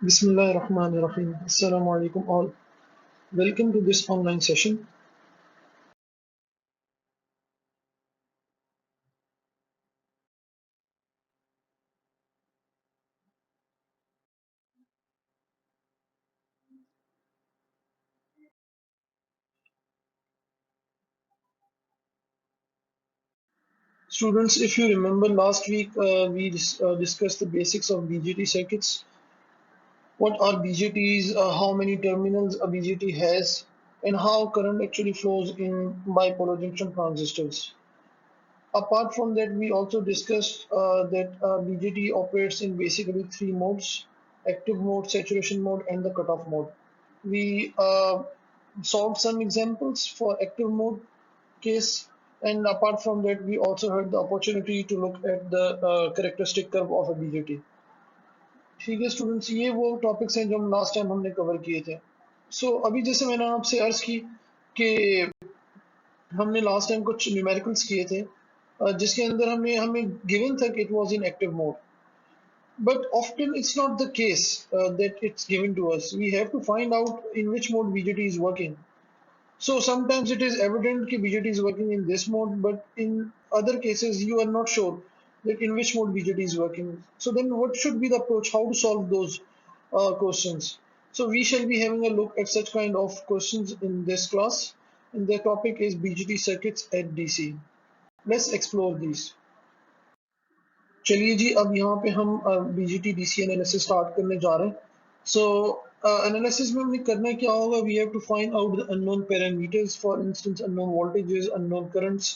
Bismillahirrahmanirrahim. Assalamu alaikum all. Welcome to this online session. Students, if you remember last week, we discussed the basics of BJT circuits. What are BJTs, how many terminals a BJT has, and how current actually flows in bipolar junction transistors. Apart from that, we also discussed that BJT operates in basically three modes: active mode, saturation mode, and the cutoff mode. We solved some examples for active mode case, and apart from that we also had the opportunity to look at the characteristic curve of a BJT. ठीक है students, ये वो topics हैं जो हम last time हमने cover किए थे. अभी जैसे मैंने आपसे अर्ज की कि हमने लास्ट टाइम कुछ न्यूमेरिकल्स किए थे, जिसके अंदर हमने हमें गिवन था कि it was in active mode, but often it's not the case that it's given to us. We have to find out in which mode BJT is working. So sometimes it is evident that BJT is working in this mode, but in other cases you are not sure that in which mode BJT is working. So then what should be the approach? How to solve those questions? So we shall be having a look at such kind of questions in this class. And the topic is BJT circuits at DC. Let's explore these. चलिए जी, अब यहाँ पे हम BJT DC analysis start करने जा रहे हैं. So analysis में हमें करना क्या होगा? We have to find out the unknown parameters, for instance unknown voltages, unknown currents.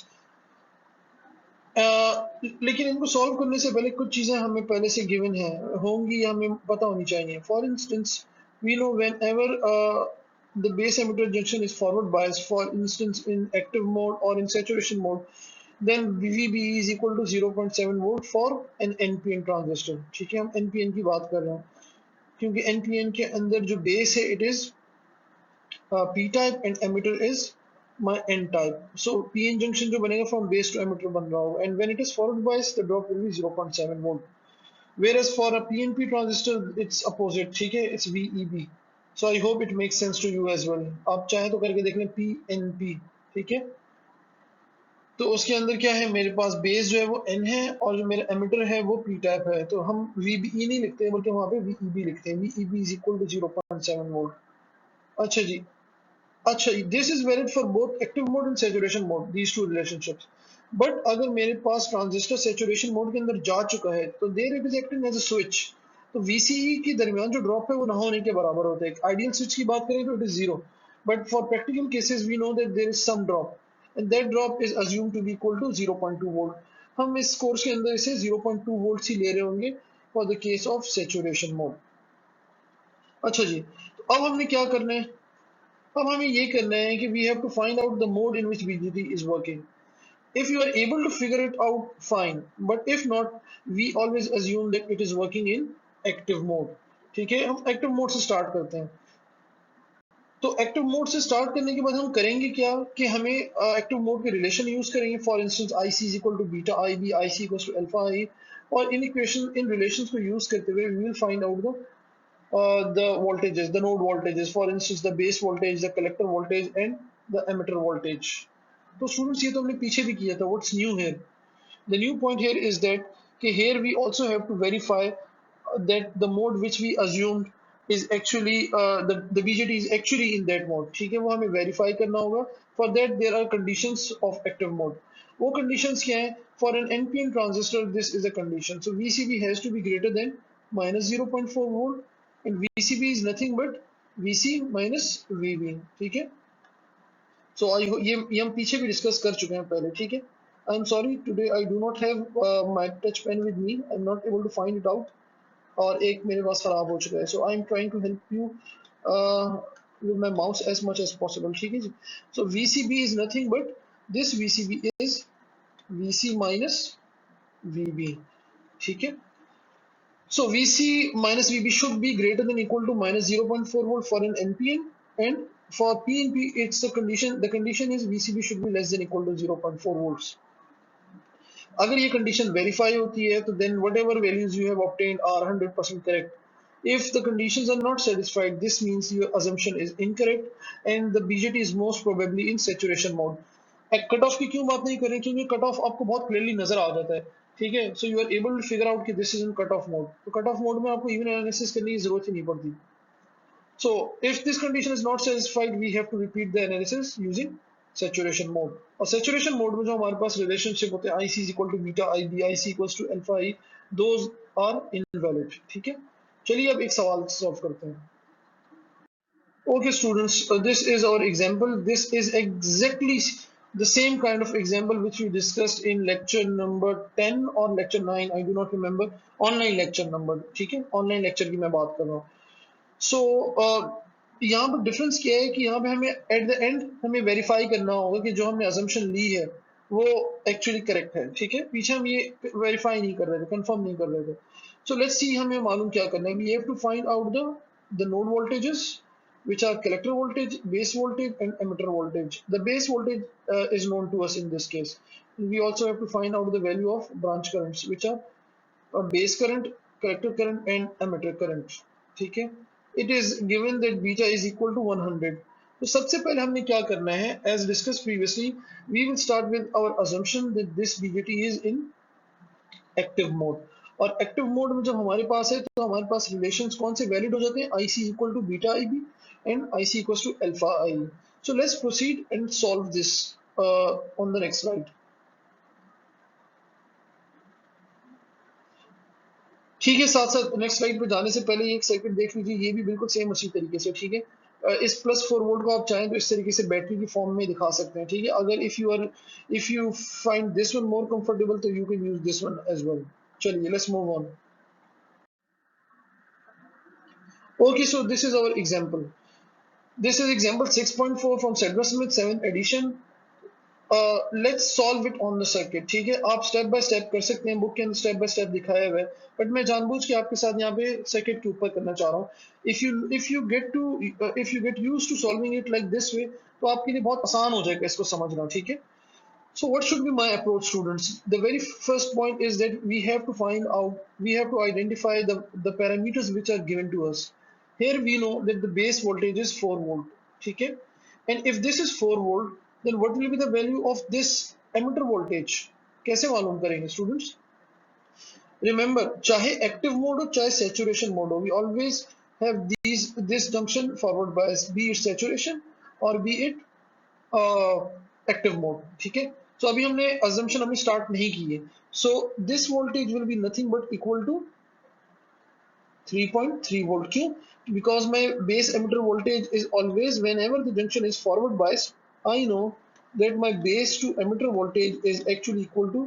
लेकिन इनको सॉल्व करने से पहले कुछ चीज़ें हमें पहले से गिवन है होंगी, हमें पता होनी चाहिए. For instance we know whenever the base emitter junction is forward biased, for instance in active mode or in saturation mode, then VB is equal to 0.7 volt for an NPN transistor. ठीक है, हम NPN की बात कर रहे हैं क्योंकि NPN के अंदर जो बेस है it is P type and emitter is my N type. So PN junction जो बनेगा from base to emitter बन रहा होगा, and when it is forward biased the drop will be 0.7 volt. Whereas for a PNP transistor it's opposite, ठीक है, it's VEB. So I hope it makes sense to you as well. आप चाहे तो करके देख लें PNP, ठीक है. तो उसके अंदर क्या है, मेरे पास बेस जो है वो N है और जो मेरा एमिटर है वो P टाइप है, तो हम VBE नहीं लिखते बल्कि वहाँ पे VEB लिखते हैं. VEB is equal to 0.7 volt. अच्छा जी, अच्छा, this is valid for both active mode and saturation mode, these two relationships. But अगर मेरे पास ट्रांजिस्टर सैचुरेशन मोड के अंदर जा चुका है तो there it is acting as a switch. तो VCE के दरमियान जो ड्रॉप है वो ना होने के बराबर होता है. आइडियल स्विच की बात करें तो it is zero, but for practical cases we know that there is some drop and that drop is assume to be equal to 0.2 volt. हम इस कोर्स के अंदर इसे 0.2 वोल्ट ही ले रहे होंगे for the case of saturation mode. अच्छा जी, तो अब हमने क्या करना है? अब हमें ये करना है कि we have to find out the mode in which BJT is working. If you are able to figure it out, fine. But if not, we always assume that it is working in active mode. ठीक है, हम active mode से start करते हैं. तो active mode से start करने के बाद हम करेंगे क्या कि हमें एक्टिव मोड के रिलेशन यूज करेंगे. For instance I C is equal to beta I B, I C equal to alpha I, और इन इक्वेशन इन रिलेशंस को यूज करते हुए we will find out the voltages, the node voltages, for instance the base voltage, the collector voltage and the emitter voltage. तो students ये तो हमने पीछे भी किया था. What's new here? The new point here is that here we also have to verify that the mode which we assumed is actually the BJT is actually in that mode. ठीक है, वो हमें verify करना होगा. For that there are conditions of active mode. वो conditions क्या हैं? For an NPN transistor this is a condition. So VCB has to be greater than minus 0.4 volt, and VCB is nothing but VC minus VB. ठीक है, so आई ये हम पीछे भी discuss कर चुके हैं पहले. ठीक है, I am sorry today I do not have my touch pen with me, I am not able to find it out, और एक मेरे पास खराब हो चुका है. So I am trying to help you with my mouse as much as possible. ठीक है जी, so VCB is nothing but this VCB is VC minus VB. ठीक है, so VC minus VB should be greater than equal to minus 0.4 volt for an NPN, and for PNP it's the condition. The condition is VCB should be less than equal to 0.4 volts. अगर ये condition verify होती है तो then whatever values you have obtained are 100% correct. If the conditions are not satisfied, this means your assumption is incorrect and the BJT is most probably in saturation mode. Cut off की क्यों बात नहीं कर रहे, क्योंकि cut off आपको बहुत clearly नजर आ जाता है, ठीक है. So you are able to figure out कि this is in cut off mode. तो कट ऑफ मोड में आपको इवन एनालिसिस करने की जरूरत ही नहीं पड़ती. So if this condition is not satisfied, we have to repeat the analysis using saturation mode. और saturation mode में जो हमारे पास relationship होते हैं IC is equal to beta IB, IC equals to alpha I, those are invalid. ठीक है. चलिए अब एक सवाल solve करते हैं. Okay students, this is our example. This is exactly the same kind of example which we discussed in lecture number 10 or lecture 9, I do not remember. Online lecture number, ठीक है. Online lecture की मैं बात कर रहा हूँ. सो यहाँ पर डिफरेंस क्या है कि यहाँ पे हमें एट द एंड हमें वेरीफाई करना होगा कि जो हमने अजम्पशन ली है वो एक्चुअली करेक्ट है, ठीक है. पीछे हम ये वेरीफाई नहीं कर रहे थे, कंफर्म नहीं कर रहे थे. सो लेट्स सी हमें मालूम क्या करना है. We have to find out the node voltages which are collector voltage, base voltage and emitter voltage. The base voltage is known to us in this case. We also have to find out the value of branch currents which are base current, collector current and emitter current, ठीक है. It is given that beta is equal to 100. तो सबसे पहले हमने क्या करना है, as discussed previously, we will start with our assumption that this BJT is in active mode. और एक्टिव मोड में जब हमारे पास है तो हमारे पास रिलेशंस कौन से वैलिड हो जाते हैं, IC equal to beta IB and IC equal to alpha I. So let's proceed and solve this on the next slide. ठीक है. साथ साथ नेक्स्ट स्लाइड पे जाने से पहले एक सर्किट देख लीजिए, ये भी बिल्कुल सेम उसी तरीके से, ठीक है. इस +4 वोल्ट को आप चाहें तो इस तरीके से बैटरी की फॉर्म में दिखा सकते हैं, ठीक है. अगर if you find this one more comfortable तो you can use this one as well. चलिए let's move on. Okay, so this is our example. This is example 6.4 from Sedra Smith 7th edition. Let's solve it on the circuit, ठीक है. आप step by step कर सकते हैं, book के अंदर step by step दिखाया हुआ है, बट मैं जानबूझ के आपके साथ यहाँ पे सर्किट के ऊपर करना चाह रहा हूँ. If you get used to solving it like this way तो आपके लिए बहुत आसान हो जाएगा इसको समझना, ठीक है. So what should be my approach, students? The very first point is that we have to identify the parameters which are given to us. Here we know that the base voltage is 4 volt, ठीक है. And if this is 4 volt, then what will be the value of this emitter voltage? कैसे मालूम करेंगे students? Remember, चाहे active mode हो चाहे saturation mode हो, we always have this junction forward bias, be it saturation or be it active mode, ठीक है. सो अभी हमने assumption अभी स्टार्ट नहीं की है. So this voltage will be nothing but equal to 3.3 volt. क्यों? Because my base emitter voltage is always whenever the junction is forward bias, I know that my base to emitter voltage is actually equal to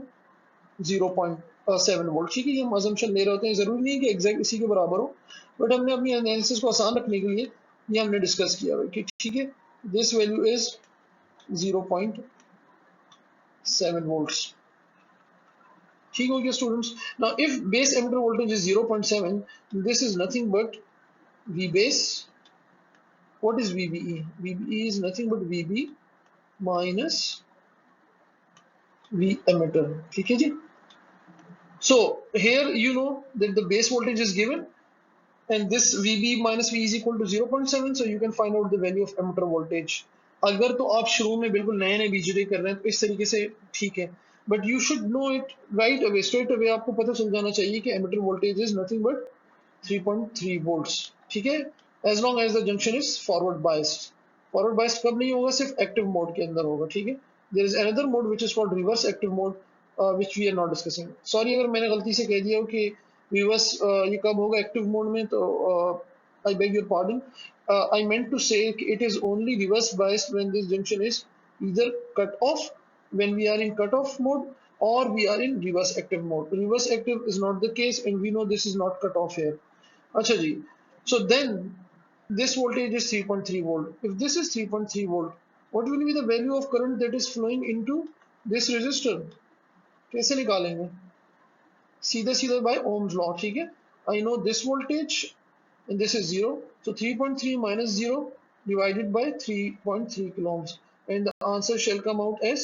0.7 volt, ठीक है. ये हम assumption ले रहे होते हैं, जरूरी नहीं कि एग्जैक्ट इसी के बराबर हो, बट हमने अपनी एनालिसिस को आसान रखने के लिए ये हमने डिस्कस किया है कि ठीक है, दिस वैल्यू इज 0.7 volts. ठीक हो गया students. Now if base emitter voltage is 0.7, this is nothing but V base. What is VBE? VBE is nothing but VB minus V emitter. ठीक है जी. So here you know that the base voltage is given and this VB minus V is equal to 0.7, so you can find out the value of emitter voltage. अगर तो आप शुरू में बिल्कुल नए नए बीजेटी कर रहे हैं तो इस तरीके से ठीक है, but you should know it right away, straight away आपको पता चल जाना चाहिए कि emitter voltage is nothing but 3.3 volts, ठीक है. As long as the junction is forward biased. Forward biased कब नहीं होगा? सिर्फ एक्टिव मोड के अंदर होगा, ठीक है. There is another mode which is called reverse active mode which we are not discussing. Sorry अगर मैंने गलती से कह दिया हो कि रिवर्स ये कब होगा एक्टिव मोड में, तो I beg your pardon. I meant to say it is only reverse biased when this junction is either cut off, when we are in cut off mode, or we are in reverse active mode. Reverse active is not the case and we know this is not cut off here. Acha ji. So then this voltage is 3.3 volt. If this is 3.3 volt, what will be the value of current that is flowing into this resistor? कैसे निकालेंगे? सीधे सीधे by Ohm's law, ठीक है. I know this voltage and this is 0. So 3.3 minus 0 divided by 3.3 kilo ohms, and the answer shall come out as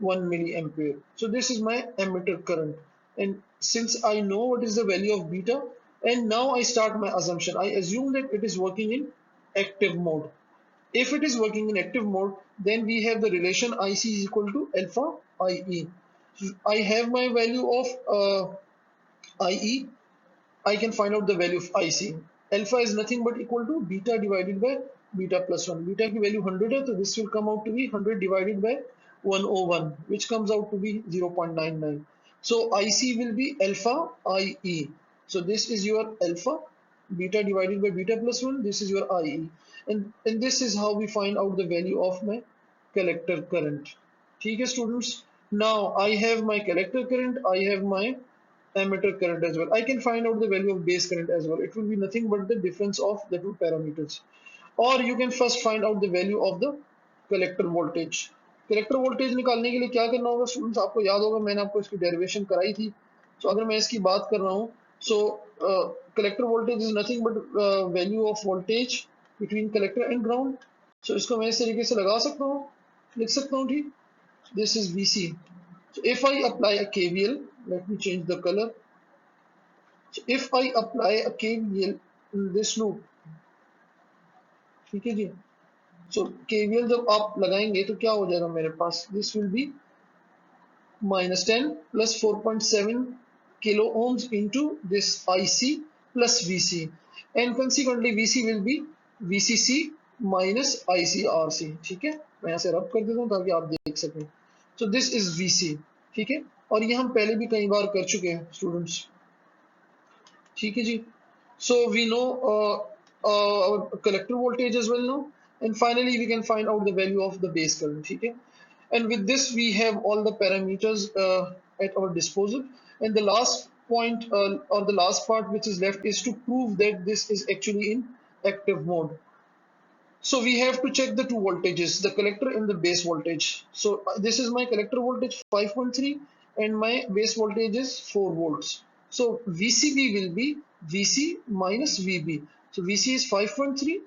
1 milliampere. So this is my emitter current, and since I know what is the value of beta, And now I start my assumption. I assume that it is working in active mode. If it is working in active mode, then we have the relation IC is equal to alpha IE. I have my value of IE. I can find out the value of IC. Alpha is nothing but equal to beta divided by beta plus 1. Beta की value 100 है, so this will come out to be 100 divided by 101, which comes out to be 0.99. So IC will be alpha IE. So this is your alpha, beta divided by beta plus 1, this is your IE. And this is how we find out the value of my collector current. ठीक है students? Now I have my collector current, I have my ammeter current as well. I can find out the value of base current as well. It will be nothing but the difference of the two parameters. Or you can first find out the value of the collector voltage. Collector voltage निकालने के लिए क्या करना होगा students, आपको याद होगा मैंने आपको इसकी डेरिवेशन कराई थी. सो अगर मैं इसकी बात कर रहा हूँ, so collector voltage is nothing but value of voltage between collector and ground. So इसको मैं इस तरीके से लगा सकता हूँ, लिख सकता हूँ. ठीक, this is VC. So if I apply a KVL, let me change the color. So if I apply a KVL in this loop, ठीक है जी. So KVL जब आप लगाएंगे तो क्या हो जाएगा मेरे पास? This will be -10 plus 4.7 kilo ohms into this IC plus VC, and consequently VC will be VCC minus ICRC. ठीक है, मैं यहाँ से रब कर देता हूँ ताकि आप देख सकें. So this is VC. ठीक है, और ये हम पहले भी कई बार कर चुके हैं स्टूडेंट्स. ठीक है जी. So we know our collector voltage as well now, and finally we can find out the value of the base current. ठीक है, and with this we have all the parameters at our disposal, and the last point or the last part which is left is to prove that this is actually in active mode. So we have to check the two voltages, the collector and the base voltage. So this is my collector voltage 5.3 and my base voltage is 4 volts. So VCB will be VC minus VB. So VC is 5.3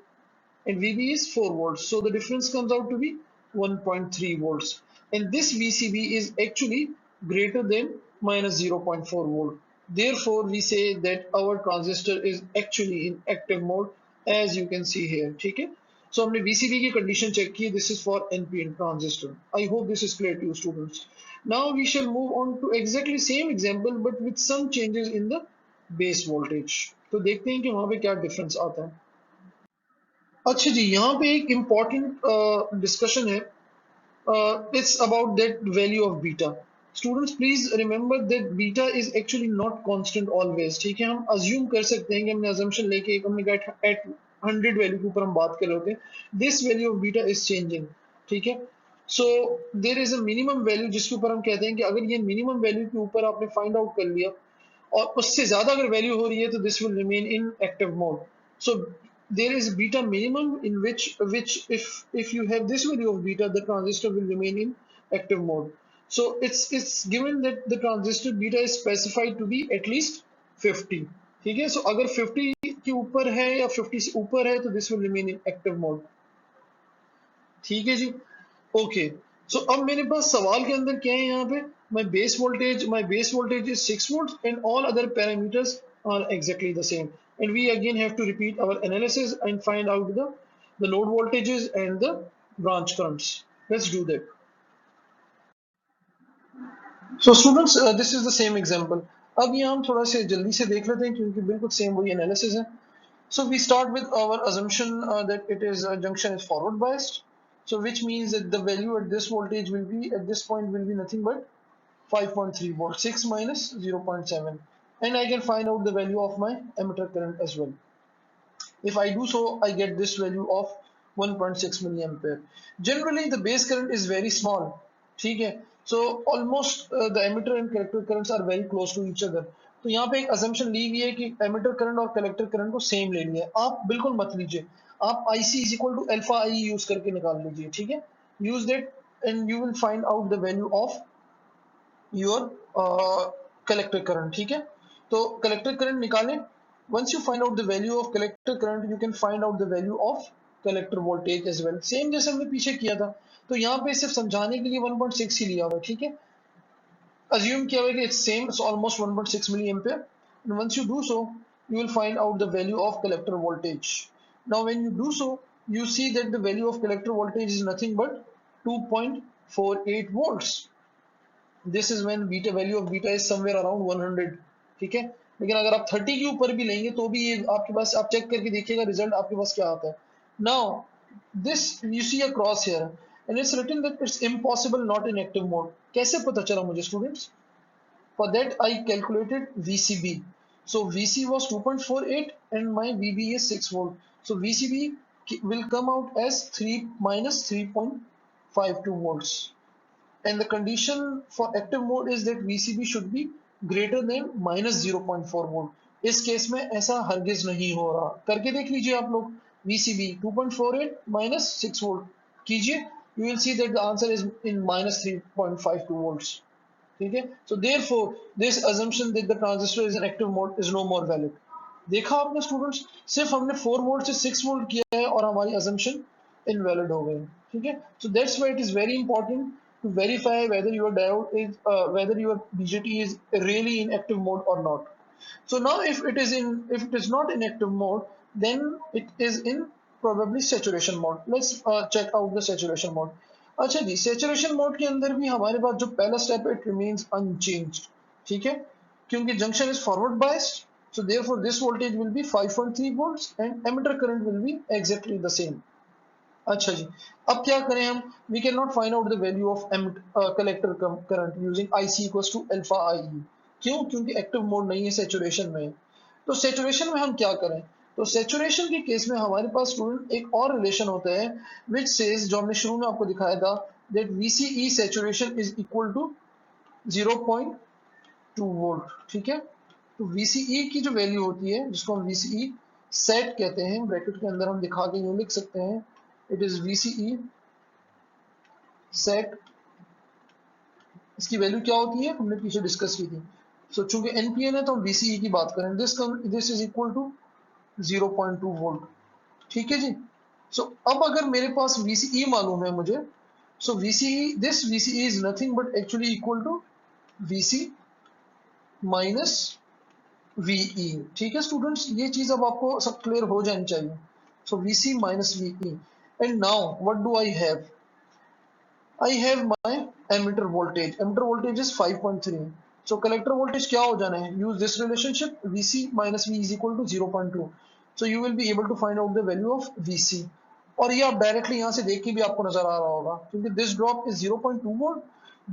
and VB is 4 volts. So the difference comes out to be 1.3 volts. And this VCB is actually greater than minus 0.4 volt. Therefore, we say that our transistor is actually in active mode, as you can see here. Okay? So हमने VCB की condition check की. This is for NPN transistor. I hope this is clear to you students. Now we shall move on to exactly same example but with some changes in the base voltage. तो देखते हैं कि वहाँ पे क्या difference आता है. अच्छा जी, यहाँ पे एक important discussion है. It's about that value of beta. Students, please remember that beta is actually not constant always. ठीक है, हम assume कर सकते हैं कि हमने assumption लेके हमने कहा at 100 वैल्यू के ऊपर हम बात कर रहे होते हैं. This value of beta is changing. ठीक है, so there is a minimum value जिसके ऊपर हम कहते हैं कि अगर ये minimum value के ऊपर आपने find out कर लिया और उससे ज्यादा अगर वैल्यू हो रही है तो this will remain in active mode. So there is beta minimum in which if you have this value of beta, the transistor will remain in active mode. So it's given that the transistor beta is specified to be at least 50. ठीक है, so अगर 50 के ऊपर है या 50 से ऊपर है तो this will remain in active mode. ठीक है जी, ओके. सो अब मेरे पास सवाल के अंदर क्या है यहाँ पे, my base voltage is 6 volts and all other parameters are exactly the same, and we again have to repeat our analysis and find out the node voltages and the branch currents. Let's do that. So students, this is the same example. अब ये हम थोड़ा से जल्दी से देख लेते हैं क्योंकि बिल्कुल सेम वही एनालिसिस है. So we start with our assumption that it is junction is forward biased. So which means that the value at this voltage will be at this point will be nothing but 5.3 volt, 6 minus 0.7, and I can find out the value of my emitter current as well. If I do so, I get this value of 1.6 milliampere. Generally the base current is very small. ठीक है, so almost the emitter and collector currents are very close to each other. तो यहाँ पे एक assumption ली हुई है कि emitter current और collector current को same ले लिया है. आप बिल्कुल मत लीजिए, आप IC is equal to alpha IE use करके निकाल लीजिए. ठीक है, use that and you will find out the value of your collector current. ठीक है, तो collector current निकालें. Once you find out the value of collector current, you can find out the value of collector voltage as well. Same जैसे हमने पीछे किया था. तो यहाँ पे सिर्फ समझाने के लिए 1.6 ही लिया हुआ है. ठीक है, assume किया हुआ है कि it's same, it's almost 1.6 milliampere. And once you do so, you will find out the value of collector voltage. Now when you do so, you see that the value of collector voltage is nothing but 2.48 volts. This is when beta value of beta is somewhere around 100. ठीक है, लेकिन अगर आप 30 के ऊपर भी लेंगे तो भी ये आपके पास, आप चेक करके देखिएगा रिजल्ट आपके पास क्या आता है. Now this you see a cross here and it's written that it's impossible not in active mode. कैसे पता चला मुझे students? For that I calculated VCB. so VC was 2.48 and my VB is 6 volt. so VCB will come out as 3 minus 3.52 volts. And the condition for active mode is that VCB should be greater than minus 0.4 volt. इस case में ऐसा हरगिज नहीं हो रहा. करके देख लीजिए आप लोग. VCB 2.48 minus 6 volt कीजिए, you will see that the answer is in minus 3.52 volts. ठीक है, so therefore this assumption that the transistor is in active mode is no more valid. देखा आपने स्टूडेंट्स, सिर्फ हमने 4 वोल्ट से 6 वोल्ट किया है और हमारी assumption invalid हो गई. ठीक है, so that's why it is very important to verify whether your diode is whether your BJT is really in active mode or not. So now if it is not in active mode, then it is in probably saturation mode. Let's check out the saturation mode. अच्छा जी, saturation mode के अंदर भी हमारे पास जो पहला step है, it remains unchanged. ठीक है, क्योंकि junction is forward biased, so therefore this voltage will be 5.3 volts and emitter current will be exactly the same. अच्छा जी, अब क्या करें हम? We cannot find out the value of collector current using IC equals to alpha IE. क्यों? क्योंकि active mode नहीं है, saturation में है. तो सेचुरेशन में हम क्या करें? तो सेचुरेशन के केस में हमारे पास स्टूडेंट एक और रिलेशन होता है विच सेज, जो हमने शुरू में आपको दिखाया था, that VCE saturation is equal to 0.2 volt. ठीक है, तो VCE की जो वैल्यू होती है, जिसको हम VCE सेट कहते हैं, ब्रैकेट के अंदर हम दिखा के यूं लिख सकते हैं, इट इज VCE सेट. इसकी वैल्यू क्या होती है हमने पीछे डिस्कस की थी. सो चूंकि NPN है तो हम VCE की बात करें, this is equal to 0.2 volt. ठीक है जी. सो अब अगर मेरे पास VCE मालूम है मुझे, so VCE is nothing but actually equal to VC minus VE. ठीक है स्टूडेंट्स, ये चीज अब आपको सब क्लियर हो जानी चाहिए. सो VC minus VE. And now what do I have? I have my emitter voltage. Emitter voltage is 5.3. So collector voltage क्या हो जाना है? Use this relationship, VC minus V is equal to 0.2. So you will be able to find out the value of VC. और ये आप directly यहाँ से देख के भी आपको नजर आ रहा होगा, क्योंकि this drop is 0.2 volt.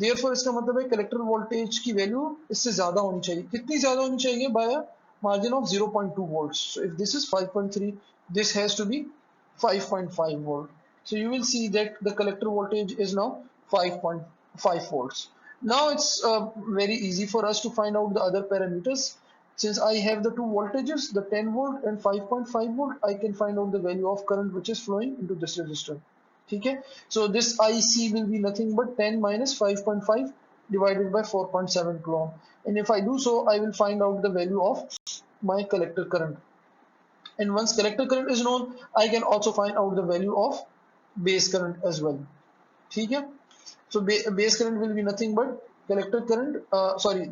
Therefore इसका मतलब है collector voltage की वैल्यू इससे ज्यादा होनी चाहिए. कितनी ज्यादा होनी चाहिए? By a margin of 0.2 volts. So if this is 5.3, this has to be 5.5 volt. So you will see that the collector voltage is now 5.5 volts. Now it's very easy for us to find out the other parameters. Since I have the two voltages, the 10 volt and 5.5 volt, I can find out the value of current which is flowing into this resistor. Okay, so this IC will be nothing but 10 minus 5.5 divided by 4.7 kilo ohm. And if I do so, I will find out the value of my collector current. And once collector current is known, I can also find out the value of base current as well. ठीक है, so base current will be nothing but collector current,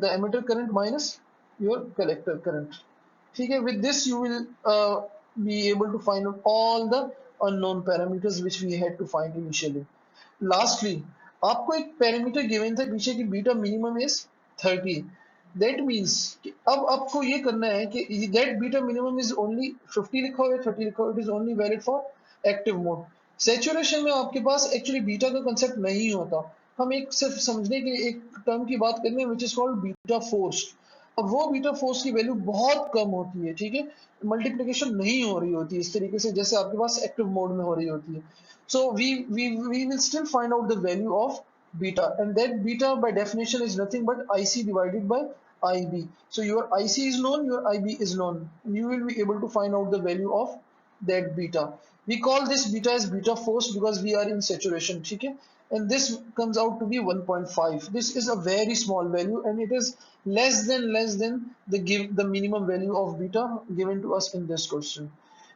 the emitter current minus your collector current. ठीक है, with this you will be able to find out all the unknown parameters which we had to find initially. Lastly, आपको एक parameter given था पीछे की beta minimum is 30. That means कि अब आपको ये करना है कि that beta minimum is only 50 लिखा हुआ है, 30 लिखा हुआ है, it is only valid for active mode. Saturation में आपके पास एक्चुअली बीटा का कंसेप्ट नहीं होता. हम एक सिर्फ समझने के एक टर्म की बात करेंगे which is called beta force. अब वो बीटा फोर्स की वैल्यू बहुत कम होती है. ठीक है, मल्टीप्लिकेशन नहीं हो रही होती इस तरीके से जैसे आपके पास एक्टिव मोड में हो रही होती है. So we will still find out the value of beta, and that beta by definition is nothing but IC divided by IB. So your IC is known, your IB is known. You will be able to find out the value of that beta. We call this beta as beta force because we are in saturation. Okay? And this comes out to be 1.5. This is a very small value and it is less than the minimum value of beta given to us in this question.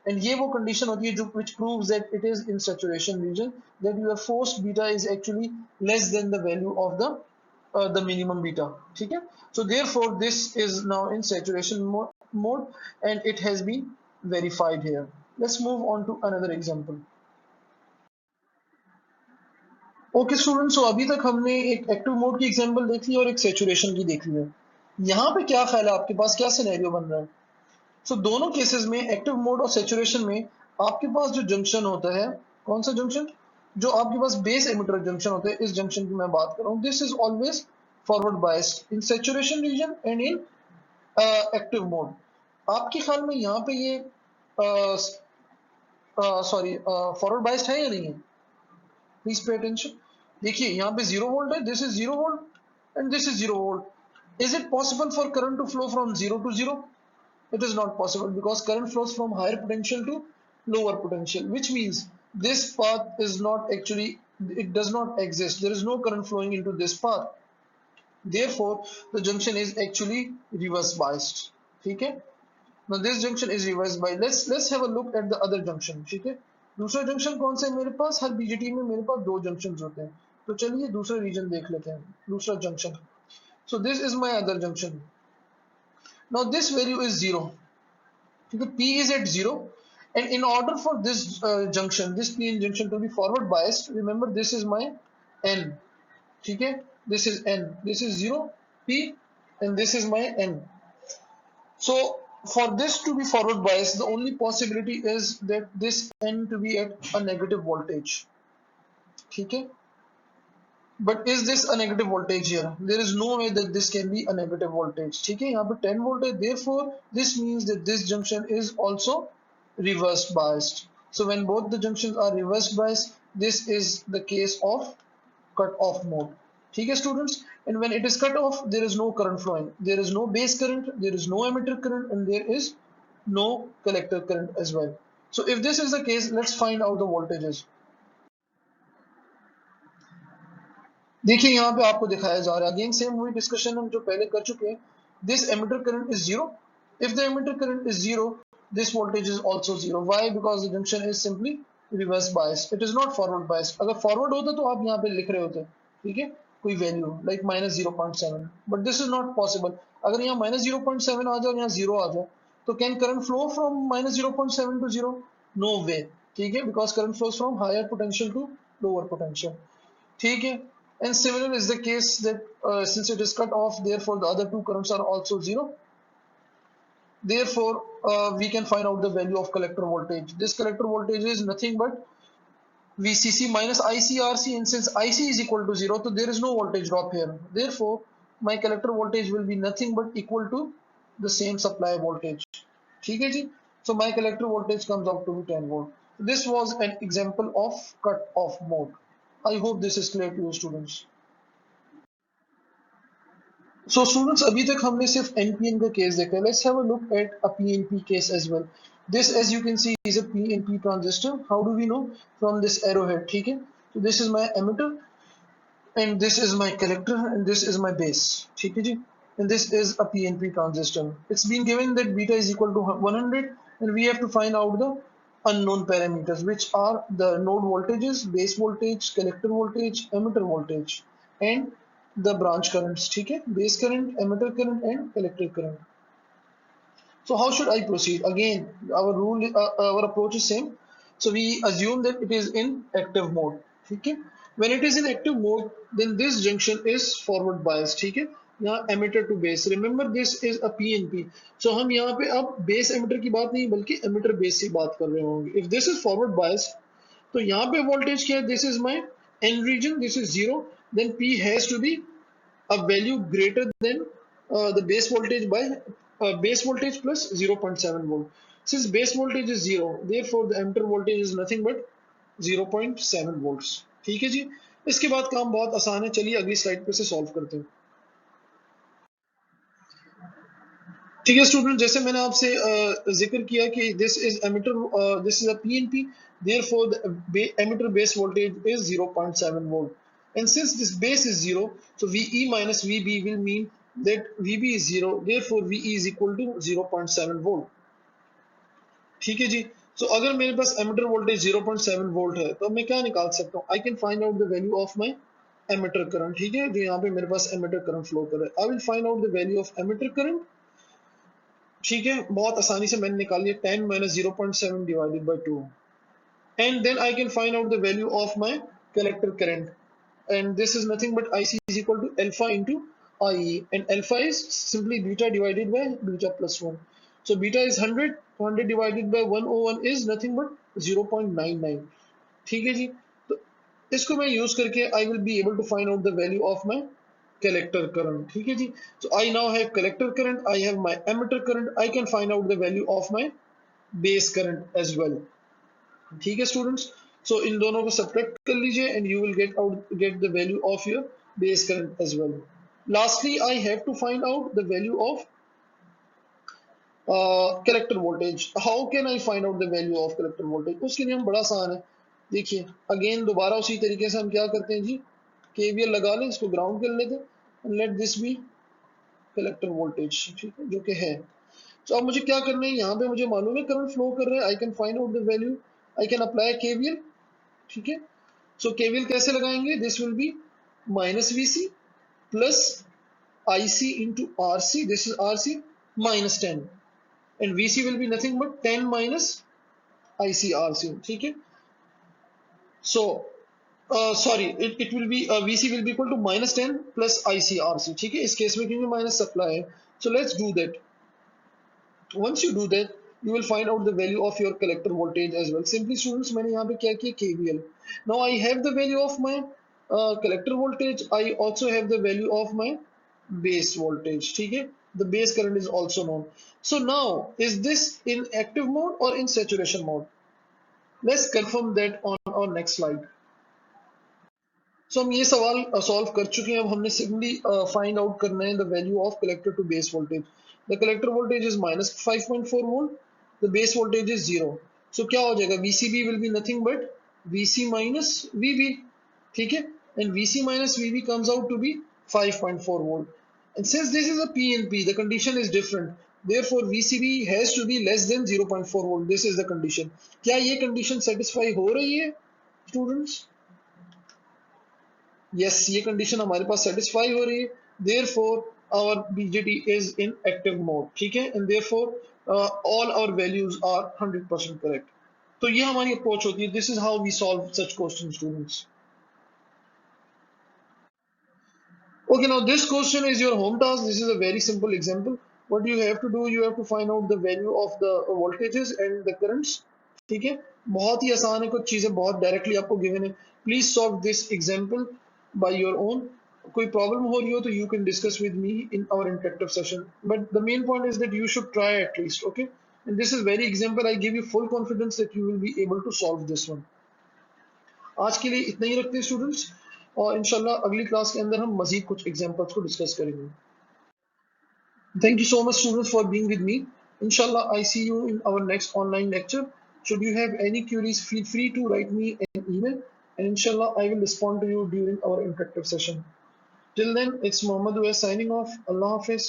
And ये वो condition होती है जो which proves that it is in saturation region, that your forced beta is actually less than the value of the minimum beta. ठीक है, so therefore this is now in saturation mode, and it has been verified here. Let's move on to another example. Okay student, so अभी तक हमने एक active mode की example देख ली और एक सैचुरेशन की देख ली है। यहाँ पे क्या ख्याल है आपके पास, क्या सिनेरियो बन रहा है? सो दोनों केसेस में, एक्टिव मोड और सैचुरेशन में, आपके पास जो जंक्शन होता है, कौन सा जंक्शन? जो आपके पास बेस एमिटर जंक्शन होता है, इस जंक्शन की मैं बात कर रहा हूँ, this is always forward biased in saturation region and in active mode. आपके ख्याल में यहाँ पे ये सॉरी फॉरवर्ड बायस्ड है या नहीं है? Please pay attention. देखिए यहाँ पे 0 वोल्ट है, this is 0 volt and this is 0 volt. Is it possible for current to flow from 0 to 0? It is not possible because current flows from higher potential to lower potential, which means this path is not actually, it does not exist. There is no current flowing into this path. Therefore, the junction is actually reverse biased. ठीक है? Now this junction is reverse biased. Let's have a look at the other junction. ठीक है? दूसरा junction कौन सा है मेरे पास? हर BJT में मेरे पास दो जंक्शन होते हैं, तो चलिए दूसरा रीजन देख लेते हैं, दूसरा junction. So this is my other junction. Now this value is 0. because P is at 0, and in order for this junction, this PN junction to be forward biased, remember this is my N. Okay? This is N. This is 0 P, and this is my N. So for this to be forward biased, the only possibility is that this N to be at a negative voltage. Okay? But is this a negative voltage here? There is no way that this can be a negative voltage. ठीक है, यहाँ पे 10 volt है. Therefore, this means that this junction is also reverse biased. So when both the junctions are reverse biased, this is the case of cut off mode. ठीक है students? And when it is cut off, there is no current flowing. There is no base current, there is no emitter current, and there is no collector current as well. So if this is the case, let's find out the voltages. देखिए यहाँ पे आपको दिखाया जा रहा है, again same वही discussion हम जो पहले कर चुके हैं। This emitter current is zero, if the emitter current is zero, this voltage is also zero. Why? Because the junction is simply reverse bias, it is not forward bias. अगर forward होता तो आप यहाँ पे लिख रहे होते, ठीक है, कोई value like -0.7, but this is not possible. अगर यहाँ -0.7 आ जाए और यहाँ जीरो आ जाए, तो can current flow from -0.7 to 0? No way, ठीक है, because current flows from higher potential to lower potential. ठीक है, and similar is the case that since it is cut off, therefore the other two currents are also zero. Therefore, we can find out the value of collector voltage. This collector voltage is nothing but VCC minus ICRC, and since IC is equal to 0, so there is no voltage drop here. Therefore, my collector voltage will be nothing but equal to the same supply voltage. ठीक है जी? So my collector voltage comes out to be 10 volt. This was an example of cut off mode. I hope this is clear to you students. So students, अभी तक हमने सिर्फ NPN का case देखा है. Let's have a look at a PNP case as well. This, as you can see, is a PNP transistor. How do we know? From this arrowhead. ठीक है? So this is my emitter, and this is my collector, and this is my base. ठीक है जी? And this is a PNP transistor. It's been given that beta is equal to 100, and we have to find out the unknown parameters, which are the node voltages, base voltage, collector voltage, emitter voltage, and the branch currents. ठीक है? Base current, emitter current, and collector current. So how should I proceed? Again, our approach is same. So we assume that it is in active mode. ठीक है? When it is in active mode, then this junction is forward biased. ठीक है? यहाँ emitter to base. Remember, this is a PNP. So हम यहाँ पे अब base emitter की बात नहीं बल्कि emitter base की बात कर रहे होंगे. If this is forward biased, तो यहाँ पे voltage क्या है? This is my N region. This is 0. Then P has to be a value greater than the base voltage by base voltage plus 0.7 volt. Since base voltage is 0, therefore the emitter voltage is nothing but 0.7 volts. ठीक है जी? इसके बाद काम बहुत आसान है, चलिए अगली स्लाइड पे से सॉल्व करते हैं। ठीक है स्टूडेंट, जैसे मैंने आपसे जिक्र किया कि this is emitter, this is a PNP, therefore the emitter base voltage is 0.7 volt, and since this base is 0, so VE minus VB will mean that VB is 0, therefore VE is equal to 0.7 volt. ठीक है जी? so अगर मेरे पास emitter voltage 0.7 volt है तो मैं क्या निकाल सकता हूँ? I can find out the value of my emitter current. ठीक है, जो यहाँ पे मेरे पास emitter current flow कर रहा है, I will find out the value of emitter current ठीक है, बहुत आसानी से मैंने निकाल लिया 10 minus 0.7 divided by 2, and then I can find out the value of my collector current, and this is nothing but IC is equal to alpha into IE, and alpha is simply beta divided by beta plus 1. So beta is 100, 100 divided by 101 is nothing but 0.99. ठीक है जी, तो इसको मैं use करके I will be able to find out the value of my collector current. ठीक है जी, so I now have collector current, I have my emitter current, I can find out the value of my base current as well. ठीक है students, सो इन दोनों को subtract कर लीजिए and you will get the value of your base current as well. Lastly, I have to find out the value of collector voltage. How can I find out the value of collector voltage? उसके लिए हम बड़ा आसान है. देखिए again दोबारा उसी तरीके से हम क्या करते हैं जी, KVL लगा लें, इसको ग्राउंड कर लेते हैं, let this be collector voltage, ठीक है, जो कि है. तो अब मुझे क्या करना है, यहाँ पे मुझे मालूम है करंट फ्लो कर रहा है, I can find out the value, I can apply KVL. ठीक है, सो केवीएल कैसे लगाएंगे, this will be minus VC plus IC into RC, this is RC minus 10, and VC will be nothing but 10 minus IC RC. ठीक है, so sorry, it will be VC will be equal to minus 10 plus IC RC. ठीक है, इस case में क्योंकि minus supply है, so let's do that. Once you do that, you will find out the value of your collector voltage as well. Simply students, मैंने यहाँ पे क्या किया, KVL. Now I have the value of my collector voltage. I also have the value of my base voltage. ठीक है, the base current is also known. So now, is this in active mode or in saturation mode? Let's confirm that on our next slide. So हम ये सवाल solve कर चुके हैं. अब हमने सिंपली फाइंड आउट करना है the value of collector to base voltage. The collector voltage is minus 5.4 volt, the base voltage is 0. So क्या हो जाएगा, VCB will be nothing but VC minus VB. ठीक है, and VC minus VB comes out to be 5.4 volt. And since this is a PNP, the condition is different. Therefore, VCB has to be less than 0.4 volt. This is the condition. क्या ये condition satisfy हो रही है students? Yes, ये condition हमारे पास satisfy हो रही है. Therefore our BJT is in active mode. ठीक है, and therefore all our values are 100% correct. तो ये हमारी अप्रोच होती है. This is how we solve such question students. Okay, now this question is your home task. This is a very simple example. What you have to do, you have to find out the value of the voltages and the currents. ठीक है, बहुत ही आसान है, कुछ चीजें बहुत directly आपको given है. Please solve this example by your own. कोई प्रॉब्लम हो रही हो तो you can discuss with me in our interactive session, but the main point is that you should try at least. Okay, and this is very example. I give you full confidence that you will be able to solve this one. आज के लिए इतना ही रखते हैं students, और इंशाल्लाह अगली class के अंदर हम मजीद कुछ एग्जांपल्स को डिस्कस करेंगे. Thank you so much students for being with me. इंशाल्लाह I see you in our next online lecture. Should you have any queries, feel free to write me an email, and inshallah I will respond to you during our interactive session. Till then, it's Mohammed Uwais signing off. Allah Hafiz.